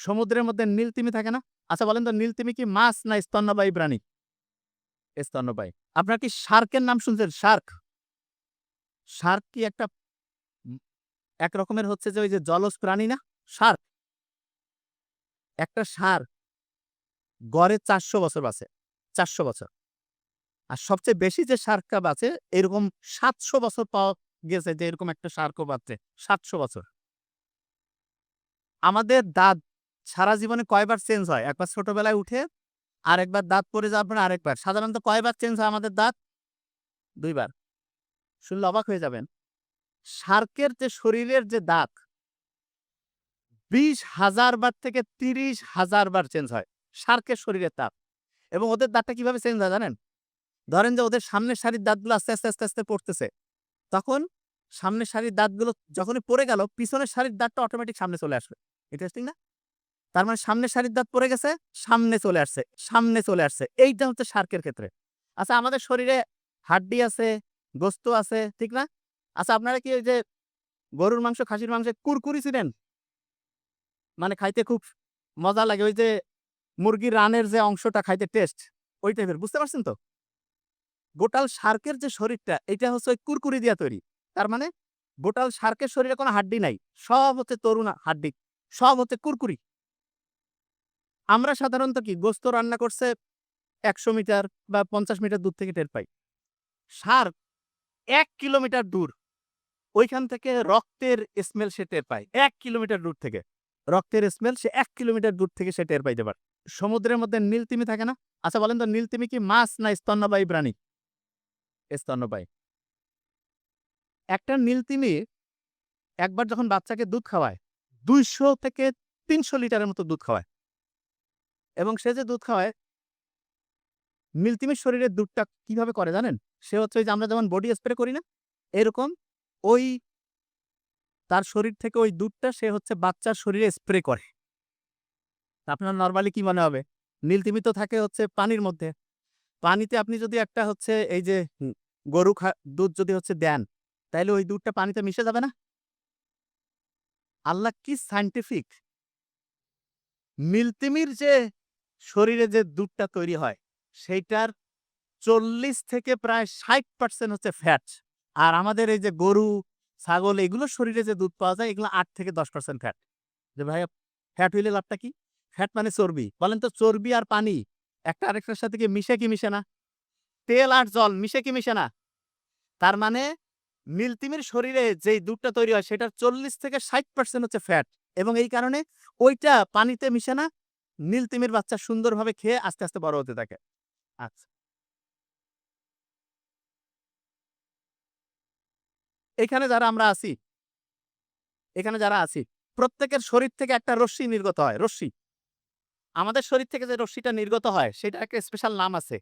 সমুদ্রের মধ্যে নীল তিমি থাকে না? আচ্ছা বলেন তো নীল তিমি কি মাছ না স্তন্যপায়ী প্রাণী? স্তন্যপায়ী। আপনারা কি শার্কের নাম শুনছেন? শার্ক? শার্ক কি একটা উম এক রকমের হচ্ছে যে ওই যে জলজ প্রাণী না? শার্ক। একটা ষাঁড় গড়ে ৪০০ বছর বাঁচে। ৪০০ বছর। আর সবচেয়ে বেশি যে শার্কটা বাঁচে এরকম ৭০০ বছর পাওয়া গেছে যে এরকম একটা শার্কও বাঁচে। ৭০০ বছর। আমাদের দাঁত সারা জীবনে কয়বার চেঞ্জ হয়? একবার ছোটবেলায় উঠে, আরেকবার দাঁত পড়ে যাওয়ার পরে আরেকবার। সাধারণত কয়বার চেঞ্জ হয় আমাদের দাঁত? ২ বার। শুনলে অবাক হয়ে যাবেন। শার্কের যে শরীরের যে দাঁত ২০,০০০ বার থেকে ৩০,০০০ বার চেঞ্জ হয়। শার্কের শরীরের দাঁত। এবং ওদের দাঁতটা কিভাবে চেঞ্জ হয় জানেন? ধরেন যে ওদের সামনের সারির দাঁতগুলো আস্তে, আস্তে পড়তেছে। তখন সামনের সারির দাঁতগুলো যখনই পড়ে গেল, পিছনের সারির দাঁতটা অটোমেটিক সামনে চলে আসবে। ইন্টারেস্টিং না? তার মানে সামনের সারির দাঁত পড়ে গেছে, সামনে চলে আসছে, সামনে চলে আসছে। এইটা হচ্ছে শার্কের ক্ষেত্রে। আচ্ছা আমাদের শরীরে হাড্ডি আছে, গোস্ত আছে, ঠিক না? আচ্ছা আপনারা কি ওই যে গরুর মাংস, খাসির মাংসে কুরকুরি চিনেন? মানে খাইতে খুব মজা লাগে। ওই যে মুরগির রানের যে অংশটা খাইতে টেস্ট, ওই টাইপের। বুঝতে পারছেন তো? গোটাল শার্কের যে শরীরটা, এটা হচ্ছে ওই কুরকুরি দিয়া তৈরি। তার মানে গোটাল শার্কের শরীরে কোনো হাড্ডি নাই। সব হচ্ছে তরুণ হাড্ডি। সব হচ্ছে কুরকুরি। আমরা সাধারণত কি গোস্ত রান্না করছে ১০০ মিটার বা ৫০ মিটার দূর থেকে টের পাই। শার্ক ১ কিলোমিটার দূর। ঐখান থেকে রক্তের স্মেল সে টের পায়। ১ কিলোমিটার দূর থেকে। রক্তের স্মেল সে ১ কিলোমিটার দূর থেকে সে টের পাইতে পারে। সমুদ্রের মধ্যে নীল তিমি থাকে না? আচ্ছা বলেন তো নীল তিমি কি মাছ না স্তন্যপায়ী প্রাণী? স্তন্যপায়ী। একটা নীল তিমি একবার যখন বাচ্চাকে দুধ খাওয়ায়, ২০০ থেকে ৩০০ লিটারের মতো দুধ খাওয়ায়। এবং সে যে দুধ খাওয়ায়, নীল তিমির শরীরের দুধটা কিভাবে করে জানেন? সে হচ্ছে ওই যে আমরা যেমন বডি স্প্রে করি না? এরকম ওই তার শরীর থেকে ওই দুধটা সে হচ্ছে বাচ্চার শরীরে স্প্রে করে। আপনার নরমালি কি মনে হবে? নীল তিমি তো থাকে হচ্ছে পানির মধ্যে। পানিতে আপনি যদি একটা হচ্ছে এই যে গরু দুধ যদি হচ্ছে দেন, তাইলে ওই দুধটা পানিতে মিশে যাবে না? আল্লাহ কি সায়েন্টিফিক! নীলতিমির যে শরীরে যে দুধটা তৈরি হয়, সেইটার ৪০ থেকে প্রায় ৬০% হচ্ছে ফ্যাট। আর আমাদের এই যে গরু, ছাগল এগুলোর শরীরে যে দুধ পাওয়া যায় এগুলো ৮ থেকে ১০% ফ্যাট। যে ভাইয়া ফ্যাট হইলে লাভটা কি? ফ্যাট মানে চর্বি। বলেন তো চর্বি আর পানি একটা আরেকটার সাথে কি মিশে না? তেল আর জল মিশে কি মিশে না? তার মানে নীলতিমির শরীরে যেই দুধটা তৈরি হয় সেটার ৪০ থেকে ৬০% হচ্ছে ফ্যাট এবং এই কারণে ওইটা পানিতে মিশে না। নীলতিমির বাচ্চা সুন্দরভাবে খেয়ে আস্তে, আস্তে বড় হতে থাকে। আচ্ছা। এখানে যারা আমরা আছি, এখানে যারা আছি, প্রত্যেকের শরীর থেকে একটা রশ্মি নির্গত হয়, রশ্মি। আমাদের শরীর থেকে যে রশ্মিটা নির্গত হয় সেটার একটা স্পেশাল নাম আছে।